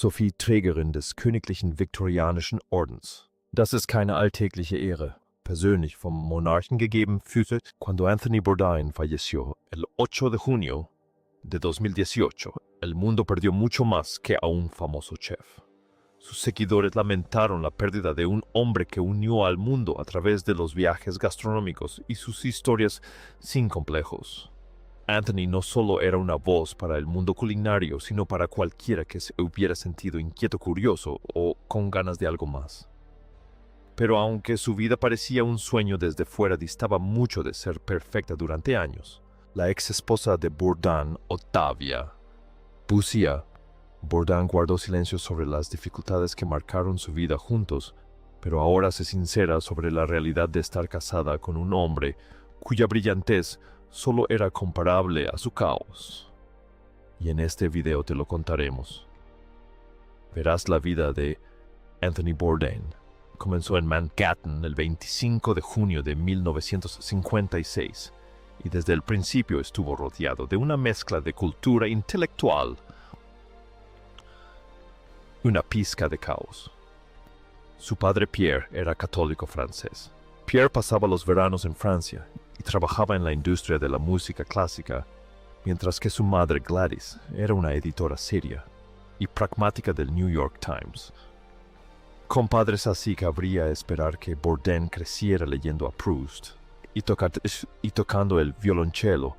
Sophie Trägerin des Königlichen Viktorianischen Ordens. Das ist keine alltägliche Ehre, persönlich vom Monarchen gegeben fühlte cuando Anthony Bourdain falleció el 8 de junio de 2018. El mundo perdió mucho más que a un famoso chef. Sus seguidores lamentaron la pérdida de un hombre que unió al mundo a través de los viajes gastronómicos y sus historias sin complejos. Anthony no solo era una voz para el mundo culinario, sino para cualquiera que se hubiera sentido inquieto, curioso o con ganas de algo más. Pero aunque su vida parecía un sueño desde fuera, distaba mucho de ser perfecta durante años. La ex esposa de Bourdain, Octavia Boucia, Bourdain guardó silencio sobre las dificultades que marcaron su vida juntos, pero ahora se sincera sobre la realidad de estar casada con un hombre cuya brillantez solo era comparable a su caos. Y en este video te lo contaremos. Verás la vida de Anthony Bourdain. Comenzó en Manhattan el 25 de junio de 1956 y desde el principio estuvo rodeado de una mezcla de cultura intelectual, una pizca de caos. Su padre Pierre era católico francés. Pierre pasaba los veranos en Francia y trabajaba en la industria de la música clásica, mientras que su madre Gladys era una editora seria y pragmática del New York Times. Con padres así cabría esperar que Bourdain creciera leyendo a Proust y tocando el violonchelo,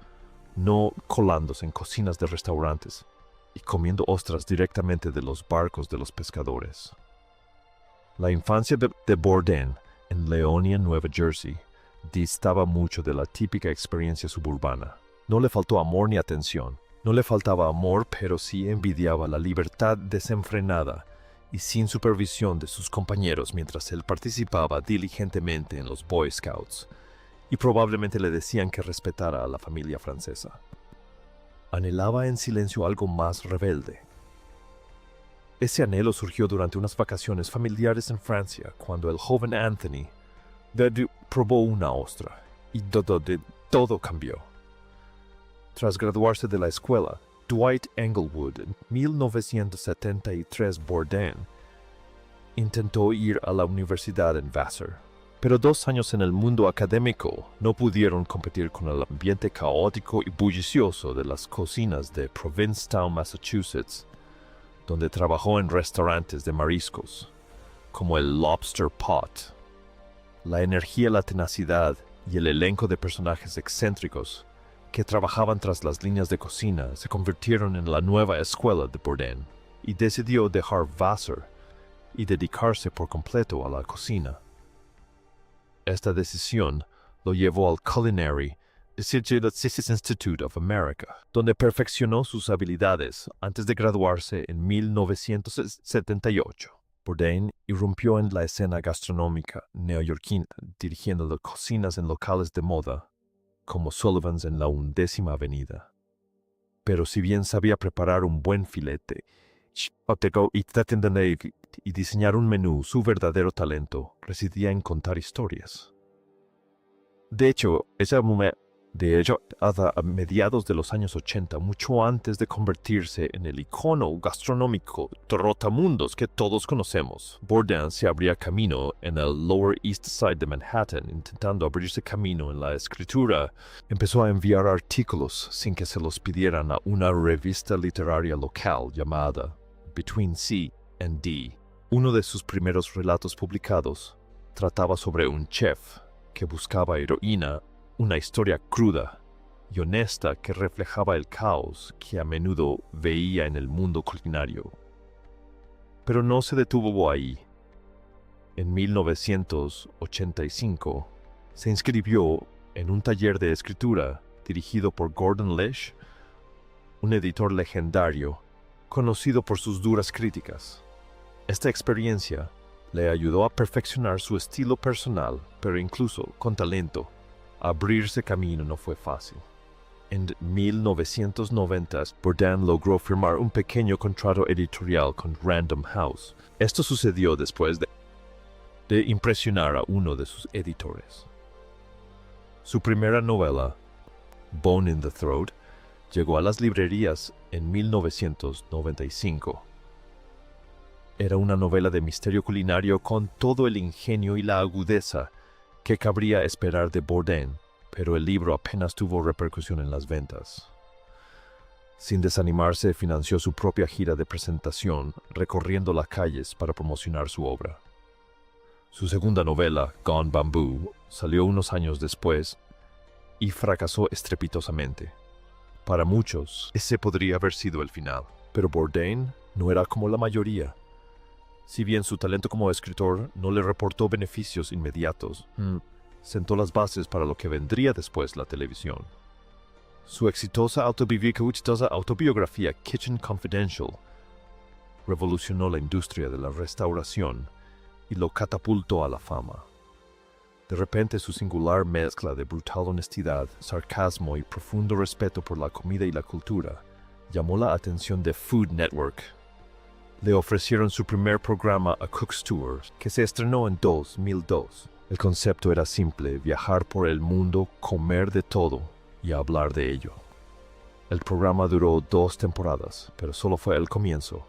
no colándose en cocinas de restaurantes y comiendo ostras directamente de los barcos de los pescadores. La infancia de Bourdain en Leonia, Nueva Jersey, distaba mucho de la típica experiencia suburbana. No le faltó amor ni atención. No le faltaba amor, pero sí envidiaba la libertad desenfrenada y sin supervisión de sus compañeros mientras él participaba diligentemente en los Boy Scouts, y probablemente le decían que respetara a la familia francesa. Anhelaba en silencio algo más rebelde. Ese anhelo surgió durante unas vacaciones familiares en Francia, cuando el joven Anthony probó una ostra, y todo cambió. Tras graduarse de la escuela, Dwight Englewood, en 1973, Bourdain intentó ir a la universidad en Vassar, pero 2 años en el mundo académico no pudieron competir con el ambiente caótico y bullicioso de las cocinas de Provincetown, Massachusetts, donde trabajó en restaurantes de mariscos, como el Lobster Pot. La energía, la tenacidad y el elenco de personajes excéntricos que trabajaban tras las líneas de cocina se convirtieron en la nueva escuela de Bourdain, y decidió dejar Vassar y dedicarse por completo a la cocina. Esta decisión lo llevó al Culinary Institute of America, donde perfeccionó sus habilidades antes de graduarse en 1978. Bourdain irrumpió en la escena gastronómica neoyorquina, dirigiendo las cocinas en locales de moda, como Sullivan's en la 11ª Avenida. Pero si bien sabía preparar un buen filete y diseñar un menú, su verdadero talento residía en contar historias. De hecho, a mediados de los años 80, mucho antes de convertirse en el icono gastronómico trotamundos que todos conocemos, Bourdain se abría camino en el Lower East Side de Manhattan, intentando abrirse camino en la escritura. Empezó a enviar artículos sin que se los pidieran a una revista literaria local llamada Between C and D. Uno de sus primeros relatos publicados trataba sobre un chef que buscaba heroína, una historia cruda y honesta que reflejaba el caos que a menudo veía en el mundo culinario. Pero no se detuvo ahí. En 1985 se inscribió en un taller de escritura dirigido por Gordon Lish, un editor legendario conocido por sus duras críticas. Esta experiencia le ayudó a perfeccionar su estilo personal, pero incluso con talento. Abrirse camino no fue fácil. En 1990, Bourdain logró firmar un pequeño contrato editorial con Random House. Esto sucedió después de impresionar a uno de sus editores. Su primera novela, Bone in the Throat, llegó a las librerías en 1995. Era una novela de misterio culinario con todo el ingenio y la agudeza que cabría esperar de Bourdain, pero el libro apenas tuvo repercusión en las ventas. Sin desanimarse, financió su propia gira de presentación, recorriendo las calles para promocionar su obra. Su segunda novela, Gone Bamboo, salió unos años después y fracasó estrepitosamente. Para muchos, ese podría haber sido el final, pero Bourdain no era como la mayoría. Si bien su talento como escritor no le reportó beneficios inmediatos, sentó las bases para lo que vendría después la televisión. Su exitosa autobiografía Kitchen Confidential revolucionó la industria de la restauración y lo catapultó a la fama. De repente, su singular mezcla de brutal honestidad, sarcasmo y profundo respeto por la comida y la cultura llamó la atención de Food Network. Le ofrecieron su primer programa A Cook's Tour, que se estrenó en 2002. El concepto era simple: viajar por el mundo, comer de todo y hablar de ello. El programa duró 2 temporadas, pero solo fue el comienzo.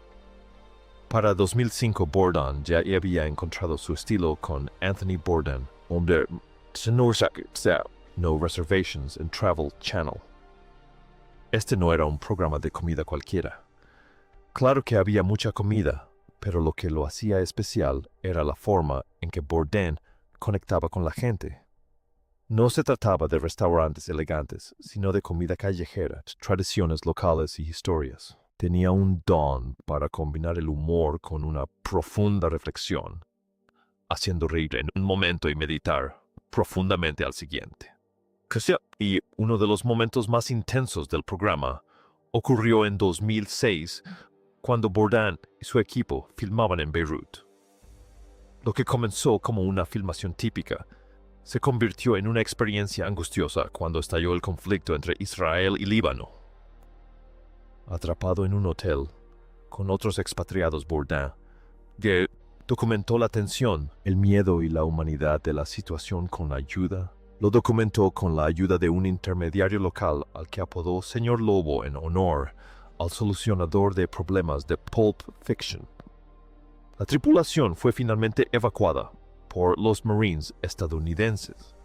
Para 2005, Bourdain ya había encontrado su estilo con Anthony Bourdain, donde No Reservations en Travel Channel. Este no era un programa de comida cualquiera. Claro que había mucha comida, pero lo que lo hacía especial era la forma en que Bourdain conectaba con la gente. No se trataba de restaurantes elegantes, sino de comida callejera, tradiciones locales y historias. Tenía un don para combinar el humor con una profunda reflexión, haciendo reír en un momento y meditar profundamente al siguiente. Y uno de los momentos más intensos del programa ocurrió en 2006, cuando Bourdain y su equipo filmaban en Beirut. Lo que comenzó como una filmación típica se convirtió en una experiencia angustiosa cuando estalló el conflicto entre Israel y Líbano. Atrapado en un hotel con otros expatriados, Bourdain documentó la tensión, el miedo y la humanidad de la situación con ayuda. Lo documentó con la ayuda de un intermediario local al que apodó Señor Lobo en honor al solucionador de problemas de Pulp Fiction. La tripulación fue finalmente evacuada por los Marines estadounidenses.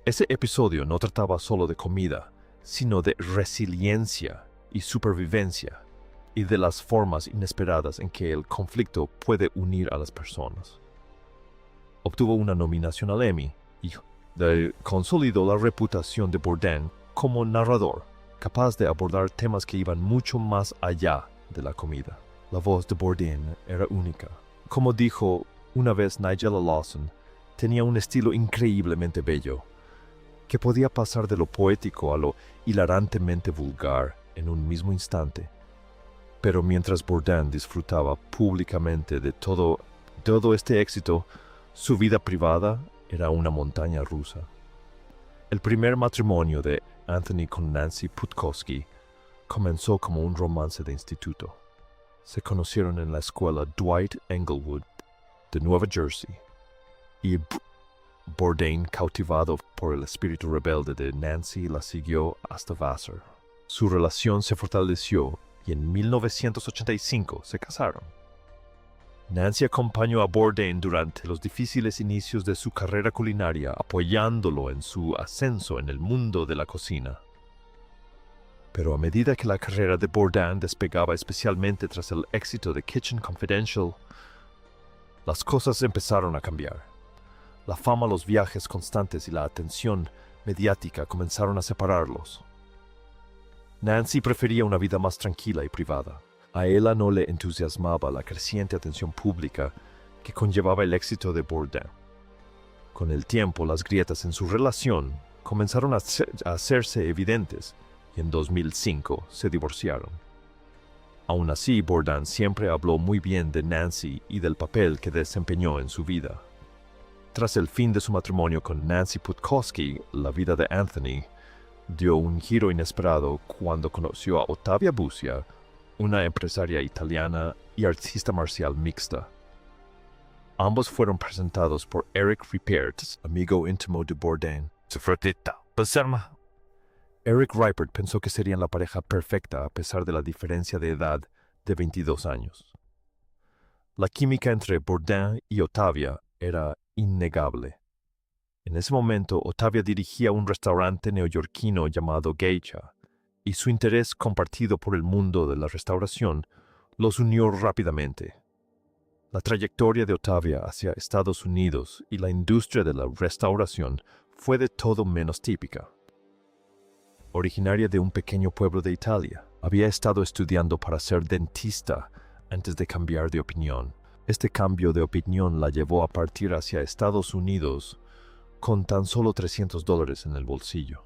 Ese episodio no trataba solo de comida, sino de resiliencia y supervivencia, y de las formas inesperadas en que el conflicto puede unir a las personas. Obtuvo una nominación al Emmy y consolidó la reputación de Bourdain como narrador, capaz de abordar temas que iban mucho más allá de la comida. La voz de Bourdain era única. Como dijo una vez Nigella Lawson, tenía un estilo increíblemente bello, que podía pasar de lo poético a lo hilarantemente vulgar en un mismo instante. Pero mientras Bourdain disfrutaba públicamente de todo este éxito, su vida privada era una montaña rusa. El primer matrimonio de Anthony con Nancy Putkowski comenzó como un romance de instituto. Se conocieron en la escuela Dwight Englewood de Nueva Jersey, y Bourdain, cautivado por el espíritu rebelde de Nancy, la siguió hasta Vassar. Su relación se fortaleció y en 1985 se casaron. Nancy acompañó a Bourdain durante los difíciles inicios de su carrera culinaria, apoyándolo en su ascenso en el mundo de la cocina. Pero a medida que la carrera de Bourdain despegaba, especialmente tras el éxito de Kitchen Confidential, las cosas empezaron a cambiar. La fama, los viajes constantes y la atención mediática comenzaron a separarlos. Nancy prefería una vida más tranquila y privada. A ella no le entusiasmaba la creciente atención pública que conllevaba el éxito de Bourdain. Con el tiempo, las grietas en su relación comenzaron a hacerse evidentes y en 2005 se divorciaron. Aún así, Bourdain siempre habló muy bien de Nancy y del papel que desempeñó en su vida. Tras el fin de su matrimonio con Nancy Putkowski, la vida de Anthony dio un giro inesperado cuando conoció a Ottavia Busia, una empresaria italiana y artista marcial mixta. Ambos fueron presentados por Eric Ripert, amigo íntimo de Bourdain. Eric Ripert pensó que serían la pareja perfecta a pesar de la diferencia de edad de 22 años. La química entre Bourdain y Ottavia era innegable. En ese momento, Ottavia dirigía un restaurante neoyorquino llamado Geisha, y su interés compartido por el mundo de la restauración los unió rápidamente. La trayectoria de Ottavia hacia Estados Unidos y la industria de la restauración fue de todo menos típica. Originaria de un pequeño pueblo de Italia, había estado estudiando para ser dentista antes de cambiar de opinión. Este cambio de opinión la llevó a partir hacia Estados Unidos con tan solo $300 en el bolsillo.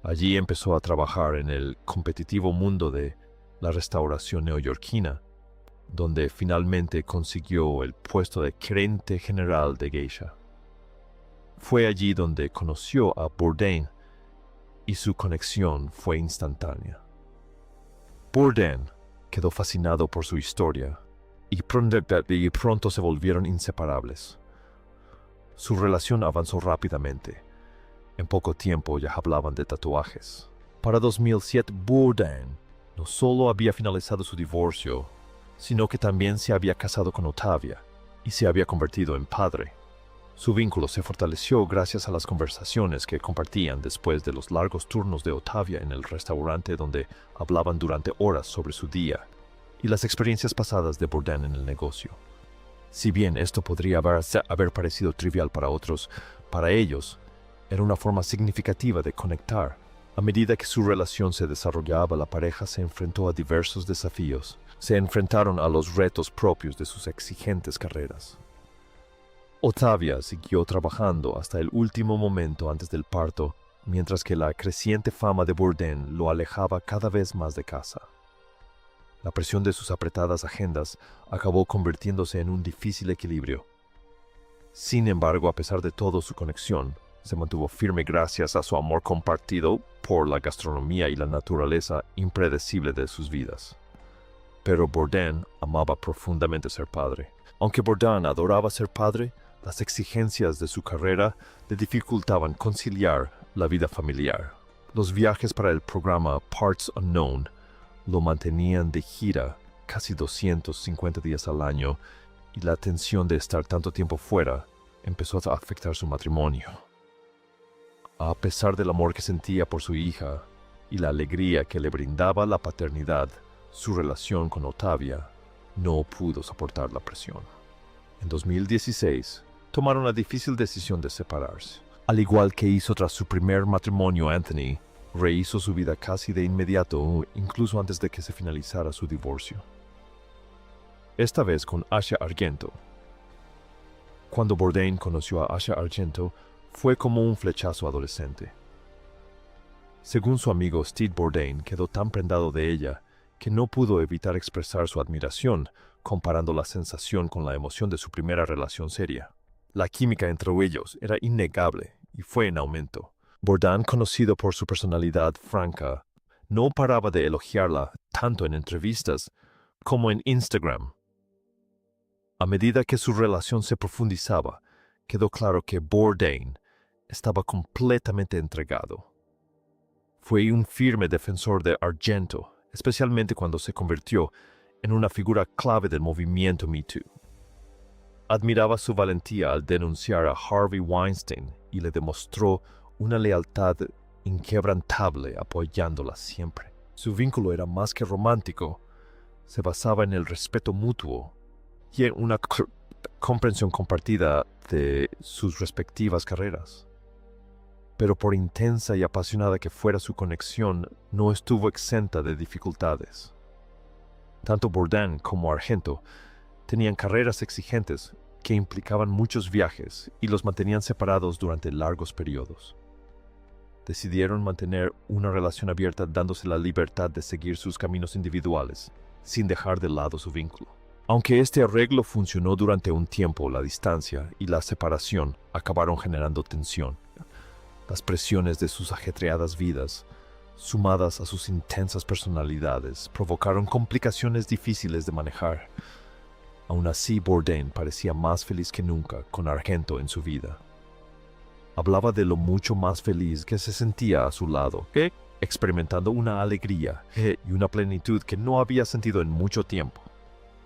Allí empezó a trabajar en el competitivo mundo de la restauración neoyorquina, donde finalmente consiguió el puesto de gerente general de Geisha. Fue allí donde conoció a Bourdain y su conexión fue instantánea. Bourdain quedó fascinado por su historia y pronto se volvieron inseparables. Su relación avanzó rápidamente. En poco tiempo ya hablaban de tatuajes. Para 2007, Bourdain no solo había finalizado su divorcio, sino que también se había casado con Ottavia y se había convertido en padre. Su vínculo se fortaleció gracias a las conversaciones que compartían después de los largos turnos de Ottavia en el restaurante, donde hablaban durante horas sobre su día y las experiencias pasadas de Bourdain en el negocio. Si bien esto podría haber parecido trivial para otros, para ellos era una forma significativa de conectar. A medida que su relación se desarrollaba, la pareja se enfrentó a diversos desafíos. Se enfrentaron a los retos propios de sus exigentes carreras. Ottavia siguió trabajando hasta el último momento antes del parto, mientras que la creciente fama de Bourdain lo alejaba cada vez más de casa. La presión de sus apretadas agendas acabó convirtiéndose en un difícil equilibrio. Sin embargo, a pesar de todo, su conexión se mantuvo firme gracias a su amor compartido por la gastronomía y la naturaleza impredecible de sus vidas. Pero Bourdain amaba profundamente ser padre. Aunque Bourdain adoraba ser padre, las exigencias de su carrera le dificultaban conciliar la vida familiar. Los viajes para el programa Parts Unknown lo mantenían de gira casi 250 días al año, y la tensión de estar tanto tiempo fuera empezó a afectar su matrimonio. A pesar del amor que sentía por su hija y la alegría que le brindaba la paternidad, su relación con Ottavia no pudo soportar la presión. En 2016, tomaron la difícil decisión de separarse. Al igual que hizo tras su primer matrimonio, Anthony rehizo su vida casi de inmediato, incluso antes de que se finalizara su divorcio. Esta vez con Asia Argento. Cuando Bourdain conoció a Asia Argento, fue como un flechazo adolescente. Según su amigo Steve Bourdain, quedó tan prendado de ella que no pudo evitar expresar su admiración, comparando la sensación con la emoción de su primera relación seria. La química entre ellos era innegable y fue en aumento. Bourdain, conocido por su personalidad franca, no paraba de elogiarla tanto en entrevistas como en Instagram. A medida que su relación se profundizaba, quedó claro que Bourdain estaba completamente entregado. Fue un firme defensor de Argento, especialmente cuando se convirtió en una figura clave del movimiento Me Too. Admiraba su valentía al denunciar a Harvey Weinstein y le demostró una lealtad inquebrantable, apoyándola siempre. Su vínculo era más que romántico, se basaba en el respeto mutuo y en una comprensión compartida de sus respectivas carreras. Pero por intensa y apasionada que fuera su conexión, no estuvo exenta de dificultades. Tanto Bourdain como Argento tenían carreras exigentes que implicaban muchos viajes y los mantenían separados durante largos periodos. Decidieron mantener una relación abierta, dándose la libertad de seguir sus caminos individuales, sin dejar de lado su vínculo. Aunque este arreglo funcionó durante un tiempo, la distancia y la separación acabaron generando tensión. Las presiones de sus ajetreadas vidas, sumadas a sus intensas personalidades, provocaron complicaciones difíciles de manejar. Aún así, Bourdain parecía más feliz que nunca con Argento en su vida. Hablaba de lo mucho más feliz que se sentía a su lado, experimentando una alegría y una plenitud que no había sentido en mucho tiempo.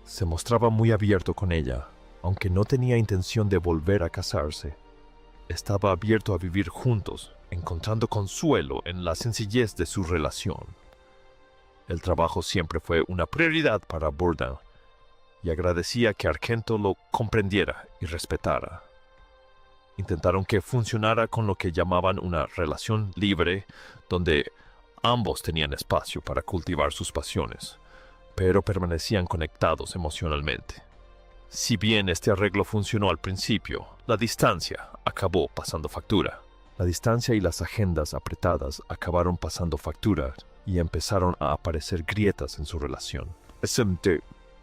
Se mostraba muy abierto con ella, aunque no tenía intención de volver a casarse. Estaba abierto a vivir juntos, encontrando consuelo en la sencillez de su relación. El trabajo siempre fue una prioridad para Bourdain, y agradecía que Argento lo comprendiera y respetara. Intentaron que funcionara con lo que llamaban una relación libre, donde ambos tenían espacio para cultivar sus pasiones, pero permanecían conectados emocionalmente. Si bien este arreglo funcionó al principio, la distancia acabó pasando factura. La distancia y las agendas apretadas acabaron pasando factura y empezaron a aparecer grietas en su relación.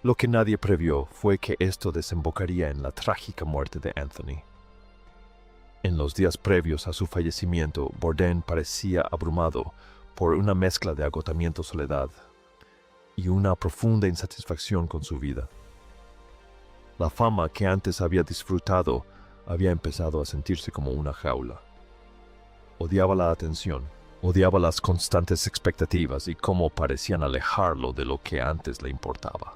Lo que nadie previó fue que esto desembocaría en la trágica muerte de Anthony. En los días previos a su fallecimiento, Bourdain parecía abrumado por una mezcla de agotamiento, soledad y una profunda insatisfacción con su vida. La fama que antes había disfrutado había empezado a sentirse como una jaula. Odiaba la atención, odiaba las constantes expectativas y cómo parecían alejarlo de lo que antes le importaba.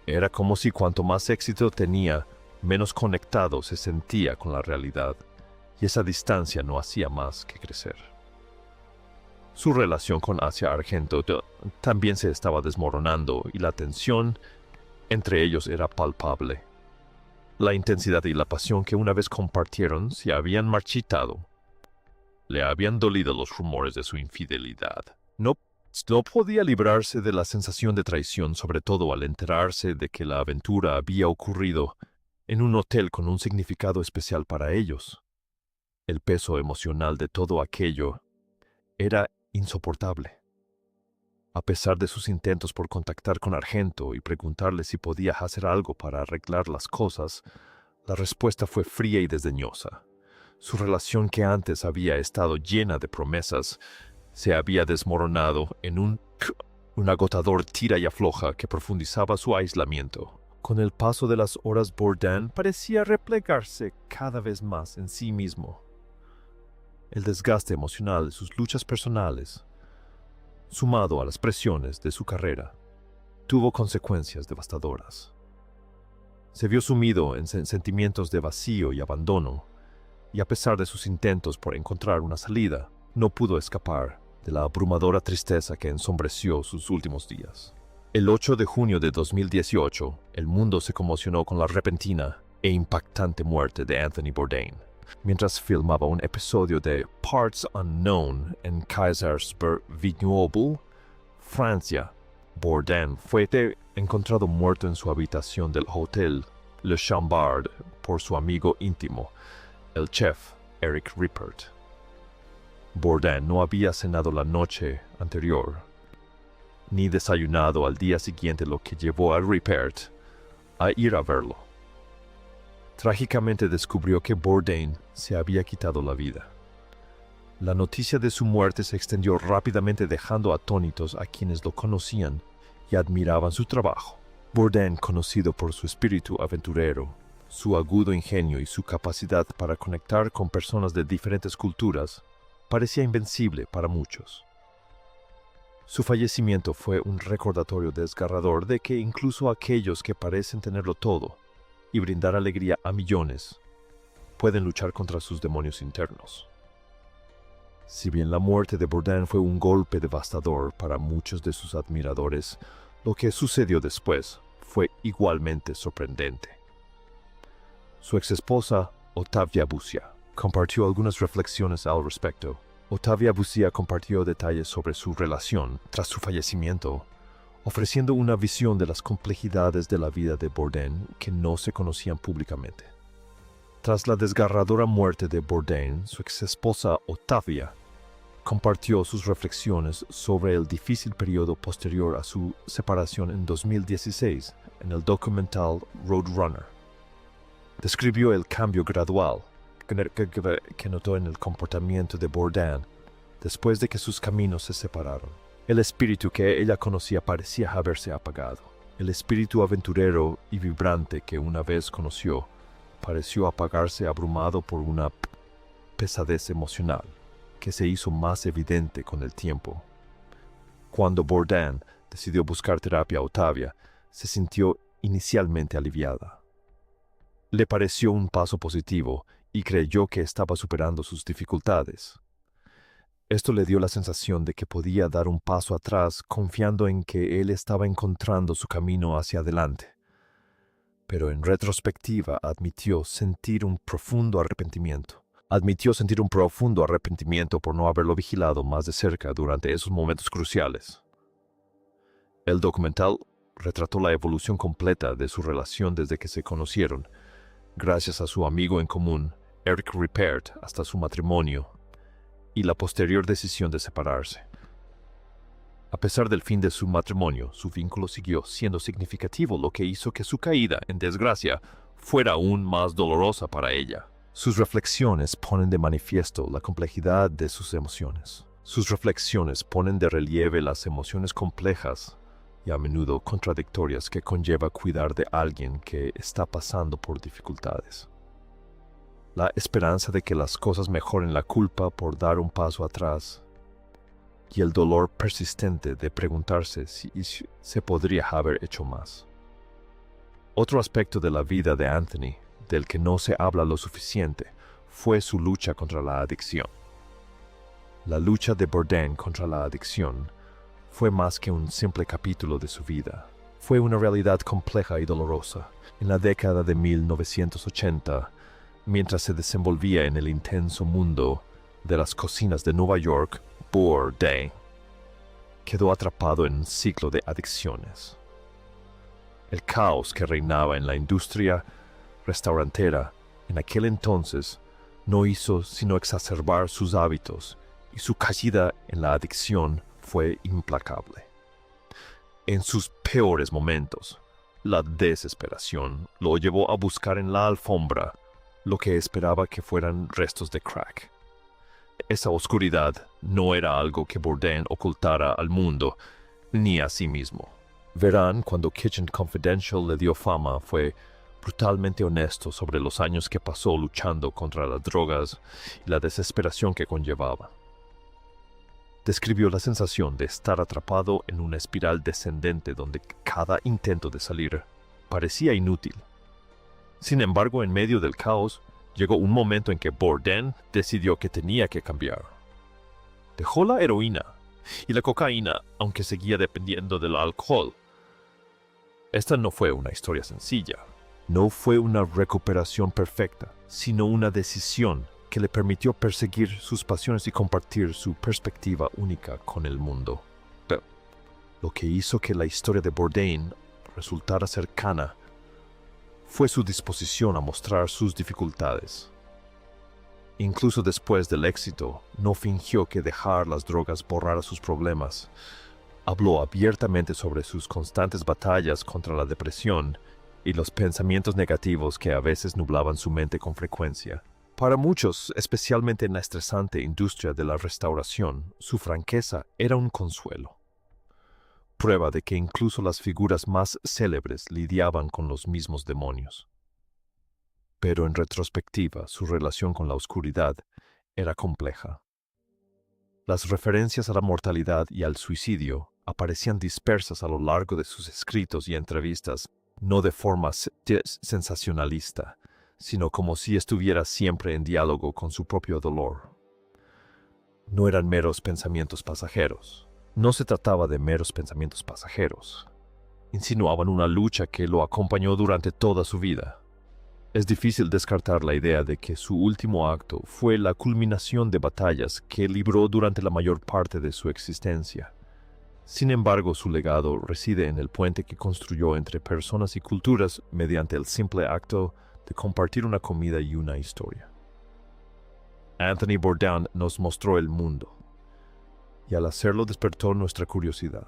Era como si cuanto más éxito tenía, menos conectado se sentía con la realidad, y esa distancia no hacía más que crecer. Su relación con Asia Argento también se estaba desmoronando y la tensión entre ellos era palpable. La intensidad y la pasión que una vez compartieron se habían marchitado. Le habían dolido los rumores de su infidelidad. No podía librarse de la sensación de traición, sobre todo al enterarse de que la aventura había ocurrido en un hotel con un significado especial para ellos. El peso emocional de todo aquello era insoportable. A pesar de sus intentos por contactar con Argento y preguntarle si podía hacer algo para arreglar las cosas, la respuesta fue fría y desdeñosa. Su relación, que antes había estado llena de promesas, se había desmoronado en un agotador tira y afloja que profundizaba su aislamiento. Con el paso de las horas, Bourdain parecía replegarse cada vez más en sí mismo. El desgaste emocional de sus luchas personales, sumado a las presiones de su carrera, tuvo consecuencias devastadoras. Se vio sumido en sentimientos de vacío y abandono, y a pesar de sus intentos por encontrar una salida, no pudo escapar de la abrumadora tristeza que ensombreció sus últimos días. El 8 de junio de 2018, el mundo se conmocionó con la repentina e impactante muerte de Anthony Bourdain. Mientras filmaba un episodio de Parts Unknown en Kaysersberg-Vignoble, Francia, Bourdain fue encontrado muerto en su habitación del Hotel Le Chambard por su amigo íntimo, el chef Eric Rippert. Bourdain no había cenado la noche anterior, ni desayunado al día siguiente, lo que llevó a Rippert a ir a verlo. Trágicamente descubrió que Bourdain se había quitado la vida. La noticia de su muerte se extendió rápidamente, dejando atónitos a quienes lo conocían y admiraban su trabajo. Bourdain, conocido por su espíritu aventurero, su agudo ingenio y su capacidad para conectar con personas de diferentes culturas, parecía invencible para muchos. Su fallecimiento fue un recordatorio desgarrador de que incluso aquellos que parecen tenerlo todo y brindar alegría a millones, pueden luchar contra sus demonios internos. Si bien la muerte de Bourdain fue un golpe devastador para muchos de sus admiradores, lo que sucedió después fue igualmente sorprendente. Su exesposa, Ottavia Bussia, compartió algunas reflexiones al respecto. Ottavia Bussia compartió detalles sobre su relación tras su fallecimiento, ofreciendo una visión de las complejidades de la vida de Bourdain que no se conocían públicamente. Tras la desgarradora muerte de Bourdain, su exesposa Ottavia compartió sus reflexiones sobre el difícil periodo posterior a su separación en 2016 en el documental Roadrunner. Describió el cambio gradual que notó en el comportamiento de Bourdain después de que sus caminos se separaron. El espíritu que ella conocía parecía haberse apagado. El espíritu aventurero y vibrante que una vez conoció pareció apagarse, abrumado por una pesadez emocional que se hizo más evidente con el tiempo. Cuando Bourdain decidió buscar terapia, Ottavia se sintió inicialmente aliviada. Le pareció un paso positivo y creyó que estaba superando sus dificultades. Esto le dio la sensación de que podía dar un paso atrás confiando en que él estaba encontrando su camino hacia adelante. Pero en retrospectiva admitió sentir un profundo arrepentimiento. Por no haberlo vigilado más de cerca durante esos momentos cruciales. El documental retrató la evolución completa de su relación desde que se conocieron, gracias a su amigo en común, Eric Ripert, hasta su matrimonio y la posterior decisión de separarse. A pesar del fin de su matrimonio, su vínculo siguió siendo significativo, lo que hizo que su caída, en desgracia, fuera aún más dolorosa para ella. Sus reflexiones ponen de manifiesto la complejidad de sus emociones. Sus reflexiones ponen de relieve las emociones complejas y a menudo contradictorias que conlleva cuidar de alguien que está pasando por dificultades. La esperanza de que las cosas mejoren, la culpa por dar un paso atrás y el dolor persistente de preguntarse si se podría haber hecho más. Otro aspecto de la vida de Anthony, del que no se habla lo suficiente, fue su lucha contra la adicción. La lucha de Bourdain contra la adicción fue más que un simple capítulo de su vida. Fue una realidad compleja y dolorosa. En la década de 1980, mientras se desenvolvía en el intenso mundo de las cocinas de Nueva York, Bourdain quedó atrapado en un ciclo de adicciones. El caos que reinaba en la industria restaurantera en aquel entonces no hizo sino exacerbar sus hábitos y su caída en la adicción fue implacable. En sus peores momentos, la desesperación lo llevó a buscar en la alfombra lo que esperaba que fueran restos de crack. Esa oscuridad no era algo que Bourdain ocultara al mundo ni a sí mismo. Verán, cuando Kitchen Confidential le dio fama, fue brutalmente honesto sobre los años que pasó luchando contra las drogas y la desesperación que conllevaba. Describió la sensación de estar atrapado en una espiral descendente donde cada intento de salir parecía inútil. Sin embargo, en medio del caos, llegó un momento en que Bourdain decidió que tenía que cambiar. Dejó la heroína y la cocaína, aunque seguía dependiendo del alcohol. Esta no fue una historia sencilla. No fue una recuperación perfecta, sino una decisión que le permitió perseguir sus pasiones y compartir su perspectiva única con el mundo. Pero lo que hizo que la historia de Bourdain resultara cercana fue su disposición a mostrar sus dificultades. Incluso después del éxito, no fingió que dejar las drogas borrara sus problemas. Habló abiertamente sobre sus constantes batallas contra la depresión y los pensamientos negativos que a veces nublaban su mente con frecuencia. Para muchos, especialmente en la estresante industria de la restauración, su franqueza era un consuelo. Prueba de que incluso las figuras más célebres lidiaban con los mismos demonios. Pero en retrospectiva, su relación con la oscuridad era compleja. Las referencias a la mortalidad y al suicidio aparecían dispersas a lo largo de sus escritos y entrevistas, no de forma sensacionalista, sino como si estuviera siempre en diálogo con su propio dolor. No eran meros pensamientos pasajeros. No se trataba de meros pensamientos pasajeros. Insinuaban una lucha que lo acompañó durante toda su vida. Es difícil descartar la idea de que su último acto fue la culminación de batallas que libró durante la mayor parte de su existencia. Sin embargo, su legado reside en el puente que construyó entre personas y culturas mediante el simple acto de compartir una comida y una historia. Anthony Bourdain nos mostró el mundo, y al hacerlo despertó nuestra curiosidad.